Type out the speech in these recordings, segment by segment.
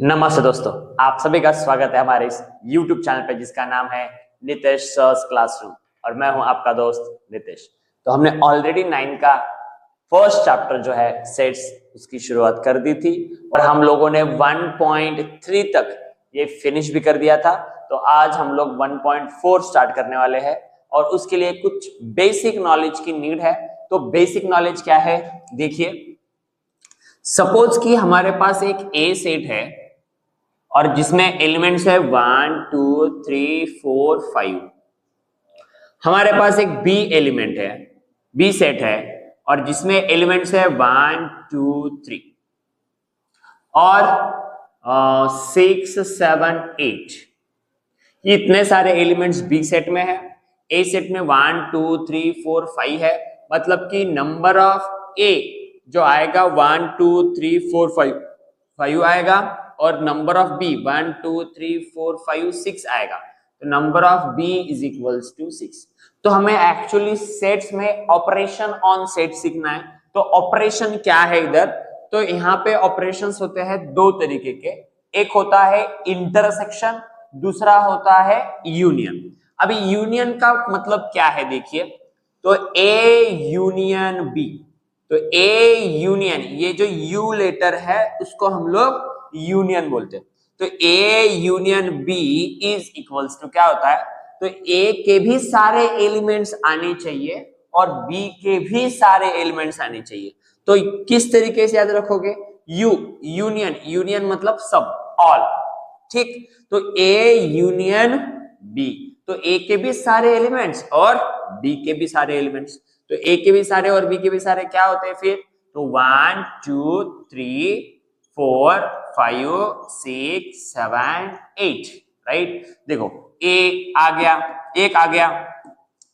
नमस्ते दोस्तों, आप सभी का स्वागत है हमारे इस YouTube चैनल पे जिसका नाम है नितेश सर्स क्लासरूम और मैं हूं आपका दोस्त नितेश। तो हमने ऑलरेडी 9 का फर्स्ट चैप्टर जो है सेट्स उसकी शुरुआत कर दी थी और हम लोगों ने 1.3 तक ये फिनिश भी कर दिया था। तो आज हम लोग 1.4 स्टार्ट करने वाले हैं और उसके लिए कुछ बेसिक नॉलेज की नीड है। तो बेसिक नॉलेज क्या है, देखिए, सपोज कि हमारे पास एक ए सेट है और जिसमें एलिमेंट्स है 1 2 3 4 5। हमारे पास एक बी एलिमेंट है, बी सेट है और जिसमें एलिमेंट्स है 1 2 3 और 6 7 8। ये इतने सारे एलिमेंट्स बी सेट में है। ए सेट में 1 2 3 4 5 है, मतलब कि नंबर ऑफ ए जो आएगा 1 2 3 4 5 आएगा और नंबर ऑफ बी 1 2 3 4 5 6 आएगा। तो number of B is equals to 6। तो हमें एक्चुअली सेट्स में ऑपरेशन ऑन सेट सीखना है। तो ऑपरेशन क्या है इधर, तो यहाँ पे ऑपरेशंस होते हैं दो तरीके के। एक होता है इंटरसेक्शन, दूसरा होता है यूनियन। अभी यूनियन का मतलब क्या है, देखिए, तो ए यूनियन बी। तो ए यूनियन, ये जो यू लेटर है उसको हम लोग यूनियन बोलते हैं। तो A union B is equals to क्या होता है, तो ए के भी सारे एलिमेंट्स आने चाहिए और बी के भी सारे एलिमेंट्स आने चाहिए। तो किस तरीके से याद रखोगे, यू यूनियन, यूनियन मतलब सब, ऑल, ठीक। तो ए यूनियन बी, तो ए के भी सारे एलिमेंट्स और बी के भी सारे एलिमेंट्स। तो ए के भी सारे और बी के भी सारे क्या होते हैं फिर, तो 1 2 3 4 5 6 7 8, राइट। देखो, ए आ गया, एक आ गया,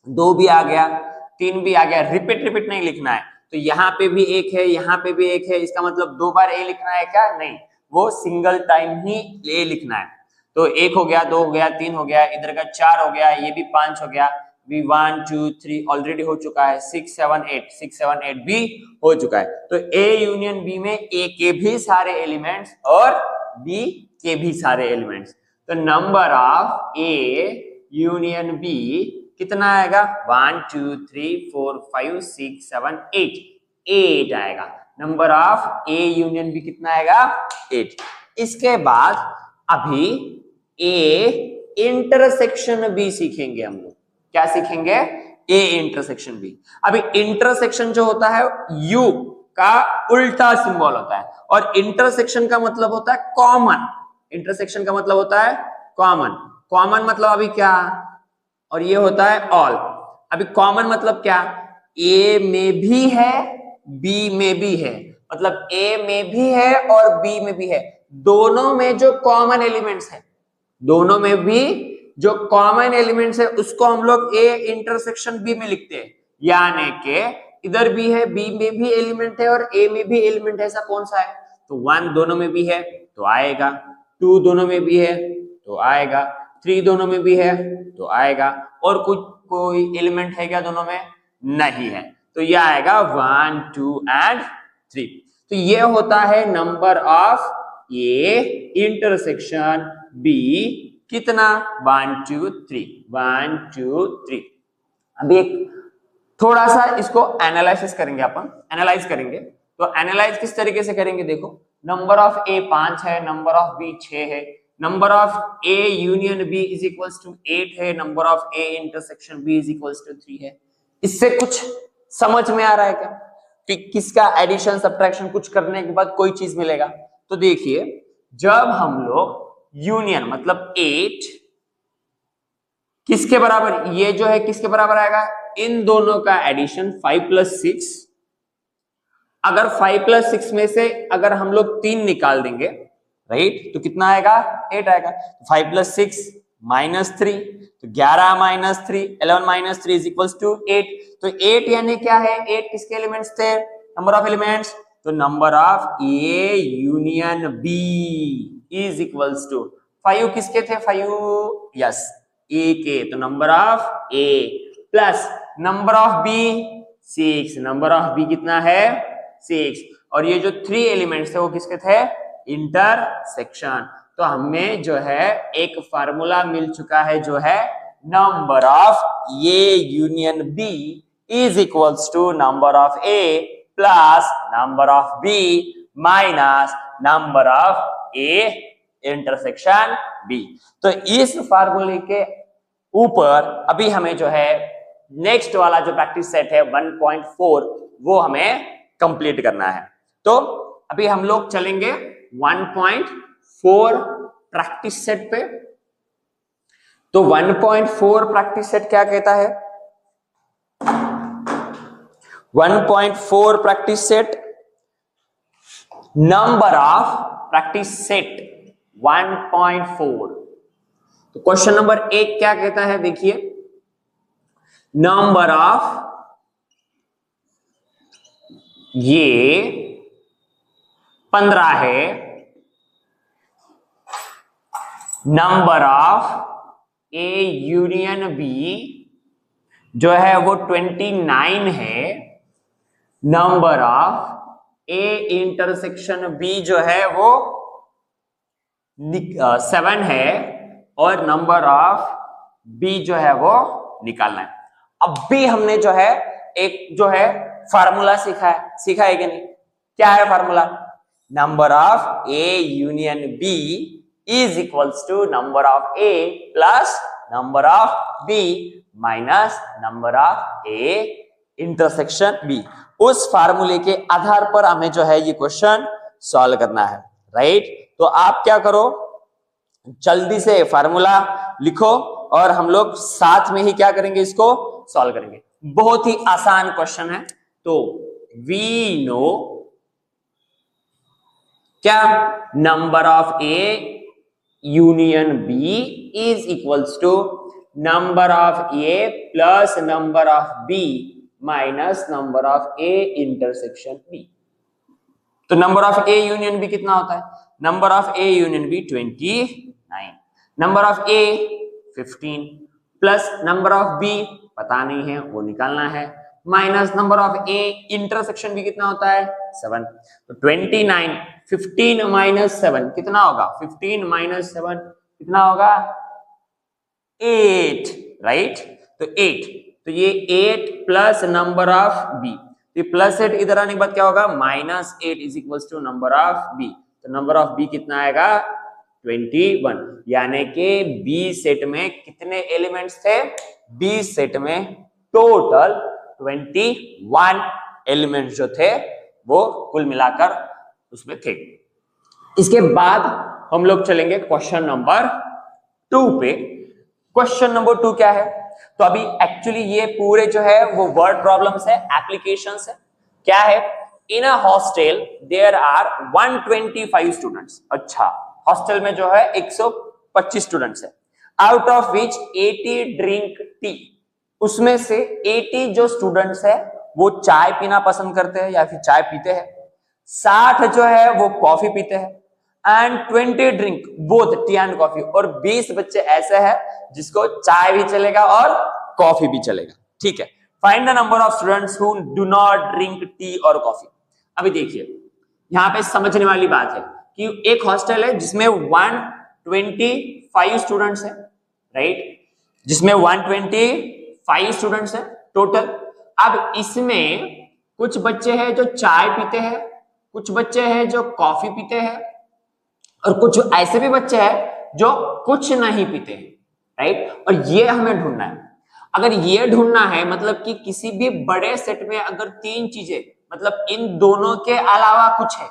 दो भी आ गया, तीन भी आ गया। रिपीट रिपीट नहीं लिखना है। तो यहाँ पे भी एक है, यहाँ पे भी एक है, इसका मतलब दो बार ए लिखना है क्या, नहीं, वो सिंगल टाइम ही ए लिखना है। तो एक हो गया, दो हो गया, तीन हो गया, इधर का चार हो गया, ये भी पांच हो गया, भी 1 2 3 ऑलरेडी हो चुका है, 6 7 8, 6 7 8 भी हो चुका है। तो ए यूनियन बी में ए के भी सारे एलिमेंट्स और बी के भी सारे एलिमेंट्स। तो number of A union B कितना आएगा, 1 2 3 4 5 6 7 8, 8 आएगा। Number of A union B कितना आएगा, 8। इसके बाद अभी ए इंटरसेक्शन बी सीखेंगे हम लोग। क्या सीखेंगे, ए इंटरसेक्शन बी। अभी इंटरसेक्शन जो होता है यू का उल्टा सिंबल होता है और इंटरसेक्शन का मतलब होता है कॉमन। इंटरसेक्शन का मतलब होता है कॉमन। कॉमन मतलब अभी क्या, और ये होता है ऑल। अभी कॉमन मतलब क्या, ए में भी है बी में भी है, मतलब ए में भी है और बी में भी है। दोनों में जो कॉमन एलिमेंट्स है, दोनों में भी जो कॉमन एलिमेंट्स है उसको हम लोग ए इंटरसेक्शन बी में लिखते हैं। यानी कि इधर भी है, बी में भी एलिमेंट है और ए में भी एलिमेंट है। ऐसा कौन सा है, तो 1 दोनों में भी है तो आएगा, 2 दोनों में भी है तो आएगा, 3 दोनों में भी है तो आएगा, और कुछ कोई एलिमेंट है क्या दोनों में, नहीं है, तो ये आएगा 1 2 एंड 3। तो ये होता है number of A intersection B कितना, 1 2 3, 1 2 3। अभी एक थोड़ा सा इसको एनालिसिस करेंगे, अपन एनालाइज करेंगे। तो एनालाइज किस तरीके से करेंगे, देखो, नंबर ऑफ ए 5 है, नंबर ऑफ बी 6 है, number of A union B is equals to 8 है, number of A intersection B is equals to 3 है। इससे कुछ समझ में आ रहा है क्या कि किसका एडिशन सब्ट्रैक्शन कुछ करने के बाद कोई चीज मिलेगा। तो देखिए, जब हम लोग यूनियन मतलब 8 किसके बराबर, ये जो है किसके बराबर आएगा, इन दोनों का एडिशन 5 + 6। अगर 5 + 6 में से अगर हम लोग 3 निकाल देंगे, राइट, तो कितना आएगा, 8 आएगा। 5 + 6 -3, तो 11 - 3, 11 - 3 इज इक्वल्स टू 8। तो 8 यानी क्या है, 8 किसके एलिमेंट्स थे, नंबर ऑफ एलिमेंट्स, तो number of A union B is equals to 5 किसके थे, 5 यस ए के, तो number of A plus number of B 6, number of B कितना है 6, और ये जो 3 एलिमेंट्स थे वो किसके थे, इंटरसेक्शन। तो हमें जो है एक फार्मूला मिल चुका है जो है number of A union B is equals to number of A plus number of B minus number of A intersection B. तो इस फार्मूले के ऊपर अभी हमें जो है नेक्स्ट वाला जो प्रैक्टिस सेट है 1.4 वो हमें कंप्लीट करना है। तो अभी हम लोग चलेंगे 1.4 प्रैक्टिस सेट पे। तो 1.4 प्रैक्टिस सेट क्या कहता है? 1.4 practice set number of practice set 1.4। तो क्वेश्चन नंबर 1 क्या कहता है? देखिए, नंबर ऑफ ये 15 है, number of A union B जो है वो 29 है, number of A intersection B जो है वो 7 है, और नंबर ऑफ बी जो है वो निकालना है। अब भी हमने जो है एक जो है फार्मूला सीखा है कि नहीं? क्या है formula? Number of A union B is equals to number of A plus number of B minus number of A intersection B. उस फार्मूले के आधार पर हमें जो है ये क्वेश्चन सॉल्व करना है, राइट? तो आप क्या करो, जल्दी से फार्मूला लिखो और हम लोग साथ में ही क्या करेंगे, इसको सॉल्व करेंगे। बहुत ही आसान क्वेश्चन है। तो वी नो क्या, number of A union B is equals to number of A plus number of B minus number of A intersection B. तो number of A union B कितना होता है? Number of A union B 29, number of A 15 plus number of B पता नहीं है, वो निकालना है, minus number of A intersection B कितना होता है? 7। तो 29 15 माइनस 7 कितना होगा? 15 माइनस 7 कितना होगा? 8, राइट? तो 8, तो ये 8 प्लस नंबर ऑफ बी, तो प्लस 8 इधर आने के बाद क्या होगा? Minus 8 is equals to number of B. तो नंबर ऑफ बी कितना आएगा? 21। यानी कि बी सेट में कितने एलिमेंट्स थे? बी सेट में टोटल 21 एलिमेंट्स जो थे वो कुल मिलाकर उसमें थे। इसके बाद हम लोग चलेंगे क्वेश्चन नंबर 2 पे। क्वेश्चन नंबर 2 क्या है? तो अभी एक्चुअली ये पूरे जो है वो वर्ड प्रॉब्लम्स है, एप्लीकेशंस है। क्या है? In a hostel there are 125 students. अच्छा, हॉस्टल में जो है 125 स्टूडेंट्स है, out of which 80 drink tea. उसमें से 80 जो स्टूडेंट्स है वो चाय पीना पसंद करते हैं या फिर चाय पीते हैं, 60 जो है वो कॉफी पीते हैं, and 20 drink both T and coffee. और 20 बच्चे ऐसे हैं जिसको चाय भी चलेगा और कॉफी भी चलेगा। ठीक है, find the number of students who do not drink tea और कॉफी। अभी देखिए, यहाँ पे समझने वाली बात है कि एक हॉस्टल है जिसमें 125 स्टूडेंट्स है, राइट? जिसमें 125 स्टूडेंट्स है टोटल। अब इसमें कुछ बच्चे हैं जो चाय पीते हैं, कुछ बच्चे हैं जो कॉफी पीते हैं, और कुछ ऐसे भी बच्चे हैं जो कुछ नहीं पीते हैं, राइट? और ये हमें ढूंढना है। अगर ये ढूंढना है मतलब कि किसी भी बड़े सेट में अगर 3 चीजें, मतलब इन दोनों के अलावा कुछ है,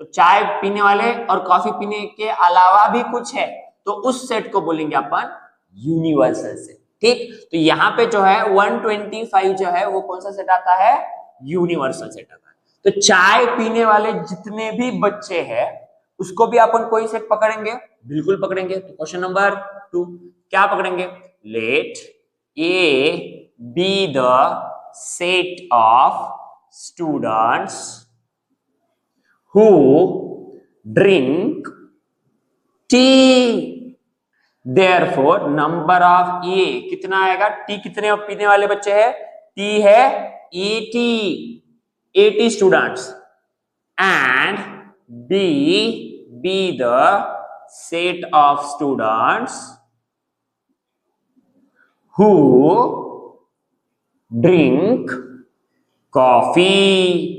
तो चाय पीने वाले और कॉफी पीने के अलावा भी कुछ है, तो उस सेट को बोलेंगे अपन यूनिवर्सल सेट। ठीक, तो यहाँ पे जो है 125 जो है वो कौन सा सेट आता है? यूनिवर्सल सेट आता है। तो चाय पीने वाले जितने भी बच्चे हैं उसको भी अपन कोई सेट पकड़ेंगे? बिल्कुल पकड़ेंगे। तो क्वेश्चन नंबर 2 क्या पकड़ेंगे? Let A B the set of students who drink tea. Therefore number of A कितना आएगा? टी कितने पीने वाले बच्चे हैं? टी है 80 students, and B be the set of students who drink coffee।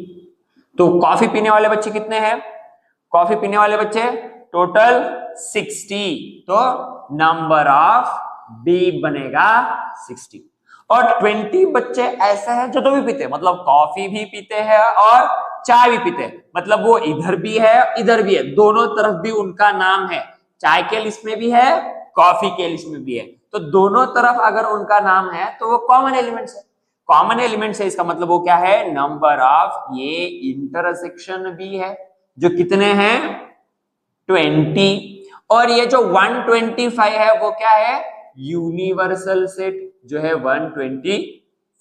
तो कॉफी पीने वाले बच्चे कितने हैं? कॉफी पीने वाले बच्चे टोटल 60, तो नंबर ऑफ बी बनेगा 60। और 20 बच्चे ऐसे हैं जो दो भी पीते हैं, मतलब कॉफी भी पीते हैं और चाय भी पीते हैं, मतलब वो इधर भी है इधर भी है, दोनों तरफ भी उनका नाम है, चाय के लिस्ट में भी है कॉफी के लिस्ट में भी है, तो दोनों तरफ अगर उनका नाम है तो वो कॉमन एलिमेंट्स है। कॉमन एलिमेंट्स है इसका मतलब वो क्या है? नंबर ऑफ ये इंटरसेक्शन भी है, जो कितने हैं? 20। और ये जो 125 है वो क्या है? यूनिवर्सल सेट जो है 125।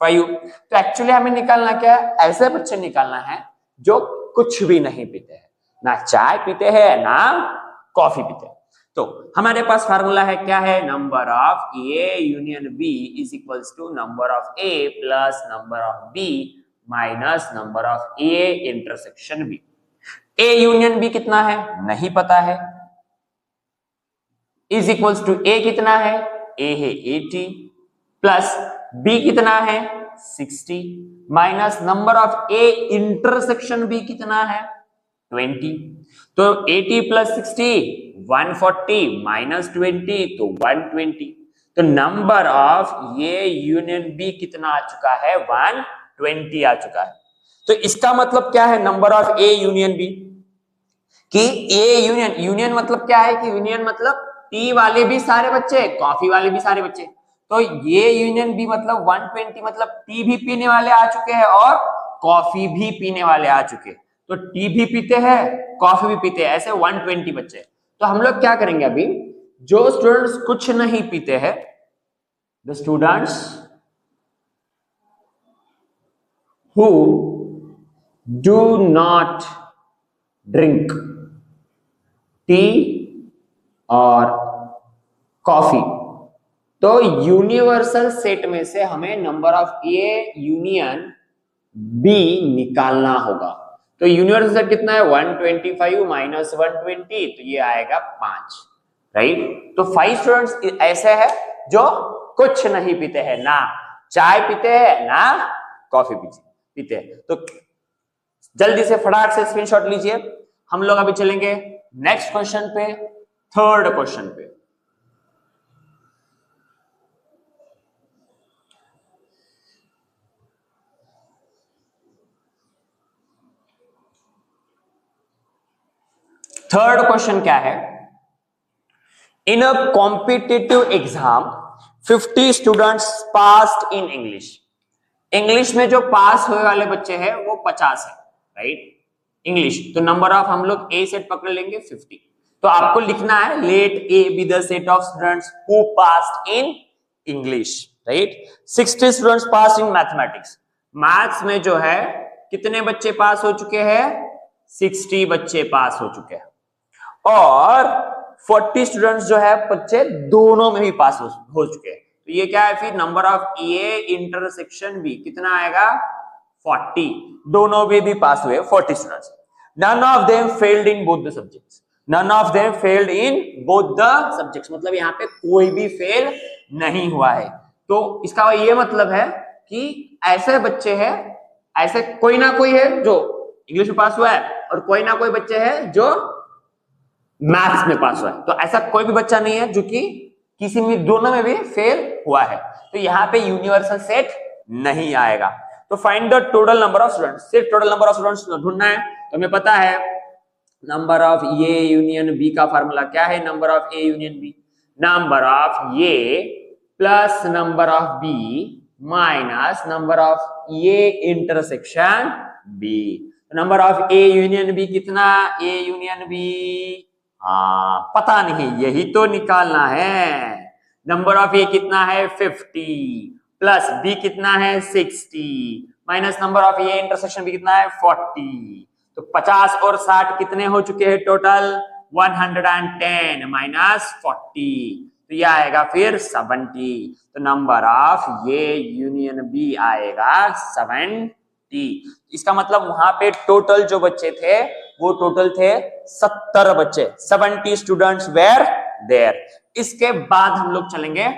तो एक्चुअली हमें निकालना क्या है? ऐसे बच्चे निकालना है जो कुछ भी नहीं पीते हैं, ना चाय पीते हैं ना कॉफी पीते हैं। तो हमारे पास फार्मूला है, क्या है? Number of A union B is equals to number of A plus number of B minus number of A intersection B. A union B कितना है? नहीं पता है, इज इक्वल्स टू ए कितना है? ए है 80 प्लस बी कितना है? 60 minus number of A intersection B कितना है? 20। तो 80 प्लस 60 140 माइनस 20 तो 120। तो नंबर ऑफ ये यूनियन बी कितना आ चुका है? 120 आ चुका है। तो इसका मतलब क्या है number of A union B? कि ए यूनियन, यूनियन मतलब क्या है? कि यूनियन मतलब टी वाले भी सारे बच्चे, कॉफी वाले भी सारे बच्चे, तो ये यूनियन बी मतलब 120 मतलब टी भी पीने वाले आ चुके हैं और कॉफी भी पीने वाले आ चुके हैं। तो टी भी पीते हैं कॉफी भी पीते हैं, ऐसे 120 बच्चे। तो हम लोग क्या करेंगे अभी? जो स्टूडेंट्स कुछ नहीं पीते हैं, the students who do not drink tea और कॉफी, तो यूनिवर्सल सेट में से हमें number of A union B निकालना होगा। तो यूनिवर्सल सेट कितना है? 125 माइनस 120, तो ये आएगा 5, राइट। तो 5 स्टूडेंट्स ऐसे हैं जो कुछ नहीं पीते हैं, ना चाय पीते हैं ना कॉफी पीते हैं। तो जल्दी से फटाक से स्क्रीनशॉट लीजिए। हम लोग अभी चलेंगे नेक्स्ट क्वेश्चन पे, थर्ड क्वेश्चन पे। थर्ड क्वेश्चन क्या है? In a competitive exam 50 students passed in English. English में जो पास हुए वाले बच्चे हैं वो 50 है, राइट। इंग्लिश, तो नंबर ऑफ हम लोग ए सेट पकड़ लेंगे 50। तो आपको लिखना है let A B the set of students who passed in English, right. 60 students pass in mathematics. Maths में जो है कितने बच्चे पास हो चुके हैं? 60 बच्चे पास हो चुके हैं। और 40 स्टूडेंट्स जो है बच्चे दोनों में भी पास हो चुके हैं। तो ये क्या है फिर? Number of A intersection B कितना आएगा? 40। दोनों में भी पास हुए 40 students. None of them failed in both the subjects. None of them failed in both the subjects, मतलब यहाँ पे कोई भी फेल नहीं हुआ है। तो इसका ये मतलब है कि ऐसे बच्चे हैं, ऐसे कोई ना कोई है जो इंग्लिश में पास हुआ है और कोई ना कोई बच्चे हैं जो मैथ्स में पास हुआ है। तो ऐसा कोई भी बच्चा नहीं है जो कि किसी में दोनों में भी फेल हुआ है। तो यहाँ पे यूनिवर्सल सेट नहीं आएगा। तो find the total number of students. सिर्फ टोटल नंबर ऑफ स्टूडेंट्स ढूंढना है। तो हमें पता है number of A union B का फार्मूला क्या है? Number of A union B, number of A plus number of B minus number of A intersection B. Number of A union B कितना? ए यूनियन बी पता नहीं, यही तो निकालना है। नंबर ऑफ ए कितना है? 50 प्लस बी कितना है? 60 minus number of A intersection B कितना है? 40। तो 50 और 60 कितने हो चुके हैं टोटल? 110 माइनस 40, तो ये आएगा फिर 70। तो नंबर ऑफ ये यूनियन बी आएगा 70। इसका मतलब वहां पे टोटल जो बच्चे थे वो टोटल थे 70 बच्चे, 70 स्टूडेंट्स वेर देयर। इसके बाद हम लोग चलेंगे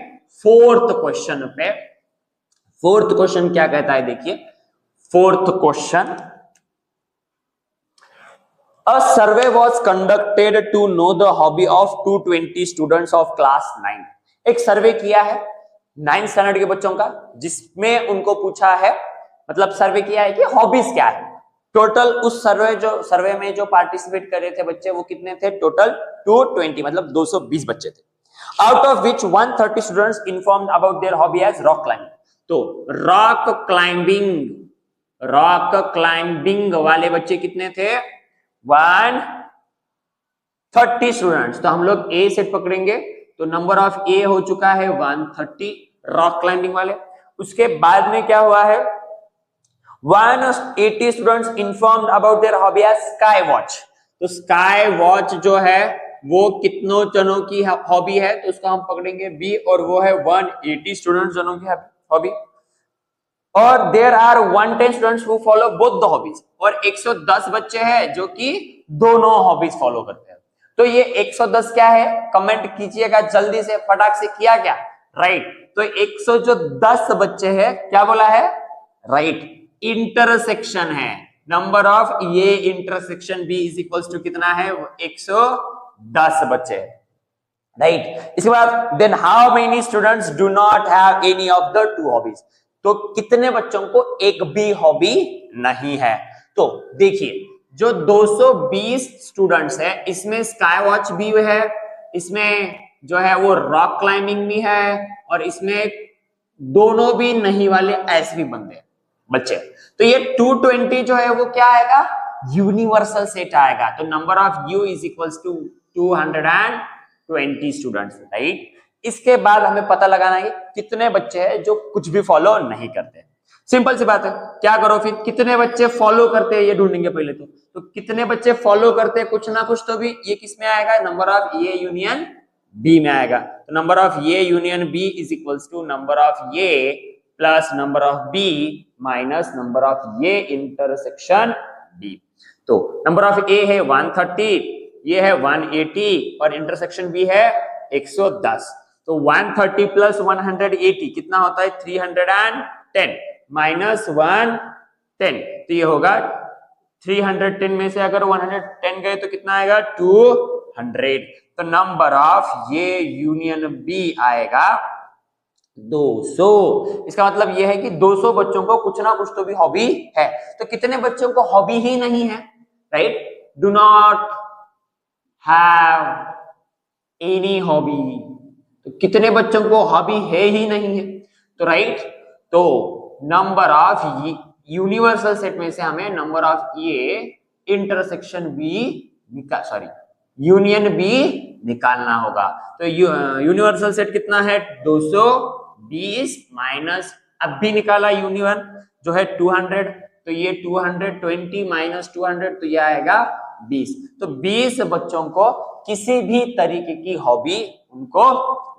फोर्थ क्वेश्चन पे। फोर्थ क्वेश्चन क्या कहता है, देखिए fourth question, A survey was conducted to know the hobby of 220 students of class 9। एक सर्वे किया है 9th स्टैंडर्ड के बच्चों का, जिसमें उनको पूछा है, मतलब सर्वे किया है कि हॉबीज क्या है। टोटल उस सर्वे में जो पार्टिसिपेट कर रहे थे बच्चे वो कितने थे, टोटल 220, मतलब 220 बच्चे थे। Out of which 130 students informed about their hobby as rock climbing. तो रॉक क्लाइंबिंग वाले बच्चे कितने थे, 130 स्टूडेंट्स। तो हम लोग ए सेट पकड़ेंगे, तो नंबर ऑफ ए हो चुका है 130 रॉक क्लाइंबिंग वाले। उसके बाद में क्या हुआ है, 180 students informed about their hobby as sky watch. तो स्काई वॉच जो है वो कितनों जनों की हॉबी है, तो उसको हम पकड़ेंगे बी, और वो है 180 स्टूडेंट्स जनों की हॉबी। और there are 110 students who follow both the hobbies, और 110 बच्चे हैं जो कि दोनों हॉबीज फॉलो करते हैं। तो ये 110 क्या है, कमेंट कीजिएगा जल्दी से, फटाक से, किया क्या, राइट। तो 110 बच्चे हैं, क्या बोला है, राइट, इंटरसेक्शन है। नंबर ऑफ ये intersection B is equals to कितना है, 110 बच्चे, राइट। इसके बाद then how many students do not have any of the two hobbies. तो कितने बच्चों को एक भी हॉबी नहीं है। तो देखिए जो 220 स्टूडेंट्स है, इसमें स्काई वॉच भी है, इसमें जो है वो रॉक क्लाइंबिंग भी है, और इसमें दोनों भी नहीं वाले ऐसे भी बंदे बच्चे। तो ये 220 जो है वो क्या आएगा, यूनिवर्सल सेट आएगा। तो number of U is equals to 220 students, right. इसके बाद हमें पता लगाना है कितने बच्चे हैं जो कुछ भी फॉलो नहीं करते। सिंपल सी बात है, क्या करो फिर, कितने बच्चे फॉलो करते हैं ये ढूंढेंगे पहले। तो कितने बच्चे फॉलो करते हैं कुछ ना कुछ, तो भी ये किस में आएगा, number of A union B में आएगा। तो number of A union B is equals to number of A plus number of B minus number of A intersection B. तो नंबर ऑफ ए है 130, ये है 180, और इंटरसेक्शन बी है 110। तो 130 प्लस 180 कितना होता है, 310 माइनस 110, तो ये होगा 310 में से अगर 110 गए तो कितना आएगा, 200। तो नंबर ऑफ ये यूनियन बी आएगा 200। इसका मतलब ये है कि 200 बच्चों को कुछ ना कुछ तो भी हॉबी है। तो कितने बच्चों को हॉबी ही नहीं है, right, do not have any hobby. तो कितने बच्चों को हॉबी है ही नहीं है, तो राइट, तो नंबर ऑफ यूनिवर्सल सेट में से हमें number of A intersection B union B निकालना होगा। तो यूनिवर्सल सेट कितना है, 220 माइनस, अब भी निकाला यूनियन जो है 200, तो ये 220 माइनस 200, तो ये आएगा 20। तो 20 बच्चों को किसी भी तरीके की हॉबी उनको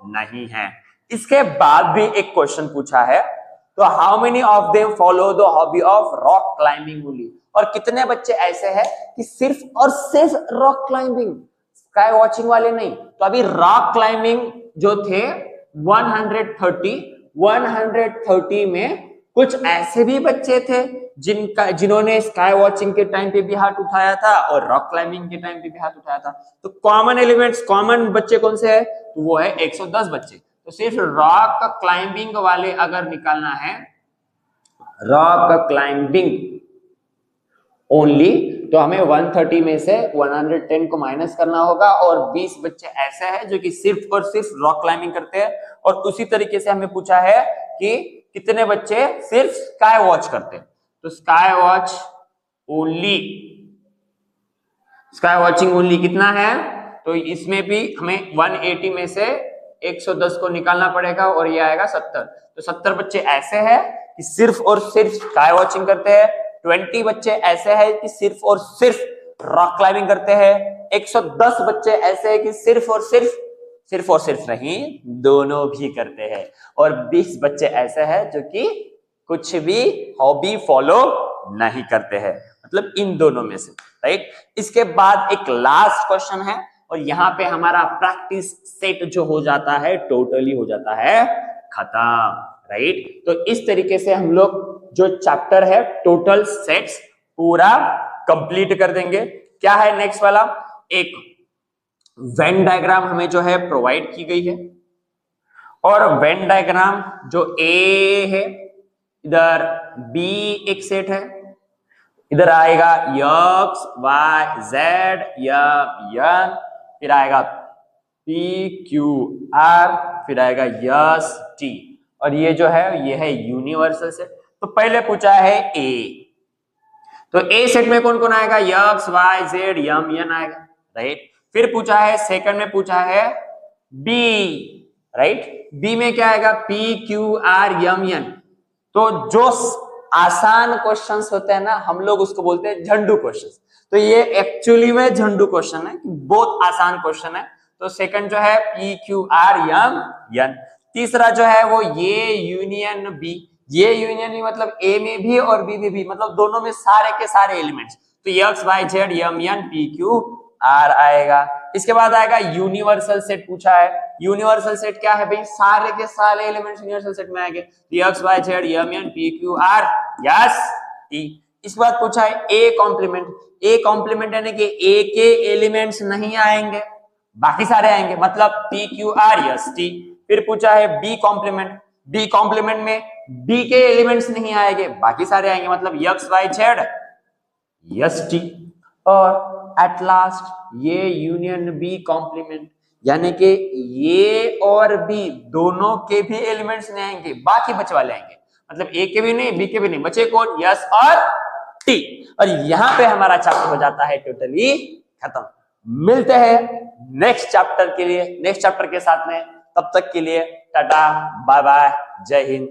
नहीं है। इसके बाद भी एक क्वेश्चन पूछा है, तो how many of them follow the hobby of rock climbing only. और कितने बच्चे ऐसे हैं कि सिर्फ और सिर्फ रॉक क्लाइंबिंग, स्काई वॉचिंग वाले नहीं। तो अभी रॉक क्लाइंबिंग जो थे 130 में कुछ ऐसे भी बच्चे थे जिन्होंने स्काई वॉचिंग के टाइम पे भी हाथ उठाया था और रॉक क्लाइंबिंग के टाइम पे भी हाथ उठाया था। तो कॉमन एलिमेंट्स, कॉमन बच्चे कौन से हैं, तो वो है 110 बच्चे। तो सिर्फ रॉक क्लाइंबिंग वाले अगर निकालना है, रॉक क्लाइंबिंग ओनली, तो हमें 130 में से 110 को माइनस करना होगा, और 20 बच्चे ऐसे हैं जो कि सिर्फ और सिर्फ रॉक क्लाइंबिंग करते हैं। और उसी तरीके से हमें पूछा है कि कितने बच्चे सिर्फ स्काई वॉच करते हैं। तो स्काई वॉचिंग ओनली कितना है, तो इसमें भी हमें 180 में से 110 को निकालना पड़ेगा, और ये आएगा 70। तो 70 बच्चे ऐसे हैं कि सिर्फ और सिर्फ स्काई वॉचिंग करते हैं, 20 बच्चे ऐसे हैं कि सिर्फ और सिर्फ रॉक क्लाइंबिंग करते हैं, 110 बच्चे ऐसे हैं कि सिर्फ और सिर्फ नहीं, दोनों भी करते हैं, और 20 बच्चे ऐसे हैं जो कि कुछ भी हॉबी फॉलो नहीं करते हैं। मतलब इन दोनों में से, राइट। इसके बाद एक लास्ट क्वेश्चन है और यहाँ पे हमारा प्रैक्टिस सेट जो हो जाता है टोटली हो जाता है खत्म, राइट। तो इस तरीके से हम लोग जो चैप्टर है टोटल सेट्स पूरा कंप्लीट कर देंगे। क्या है नेक्स्ट वाला, एक वेन डायग्राम हमें जो है प्रोवाइड की गई है और वेन डायग्राम जो ए है, इधर बी एक सेट है, इधर आएगा एक्स वाई जेड एन, फिर आएगा पी क्यू आर, फिर आएगा यस टी, और ये जो है ये है यूनिवर्सल सेट। तो पहले पूछा है ए, तो ए सेट में कौन कौन आएगा, एक्स वाई जेड एन आएगा, राइट। फिर पूछा है सेकंड में पूछा है बी, राइट। बी में क्या आएगा, पी क्यू आर एन। तो जो आसान क्वेश्चंस होते हैं ना हम लोग उसको बोलते हैं झंडू क्वेश्चंस। तो ये एक्चुअली में झंडू क्वेश्चन है, बहुत आसान क्वेश्चन है। तो सेकंड जो है पी क्यू आर एन। तीसरा जो है वो ये यूनियन बी, ये यूनियन भी मतलब ए में भी और बी में भी, मतलब दोनों में सारे के सारे एलिमेंट्स। तो X Y Z N P Q R आएगा। इसके बाद आएगा यूनिवर्सल सेट पूछा है। यूनिवर्सल सेट क्या है भाई, सारे के सारे एलिमेंट्स यूनिवर्सल सेट में आएंगे। X Y Z N P Q R S T. इसके बाद पूछा है ए कॉम्प्लीमेंट। ए कॉम्प्लीमेंट यानी कि ए के एलिमेंट्स नहीं आएंगे, बाकी सारे आएंगे, मतलब P Q R S T. फिर पूछा है बी कॉम्प्लीमेंट। बी कॉम्प्लीमेंट में बी के एलिमेंट्स नहीं आएंगे, बाकी सारे आएंगे, मतलब X Y Z S T. और एट लास्ट ये यूनियन बी कॉम्प्लीमेंट, यानी कि ये और बी दोनों के भी एलिमेंट्स नहीं आएंगे, बाकी बचे वाले आएंगे, मतलब ए के भी नहीं बी के भी नहीं, बचे कौन, यस और टी। और यहां पे हमारा चैप्टर हो जाता है टोटली खत्म। मिलते हैं नेक्स्ट चैप्टर के लिए, नेक्स्ट चैप्टर के साथ में। तब तक के लिए टाटा बाय बाय, जय हिंद।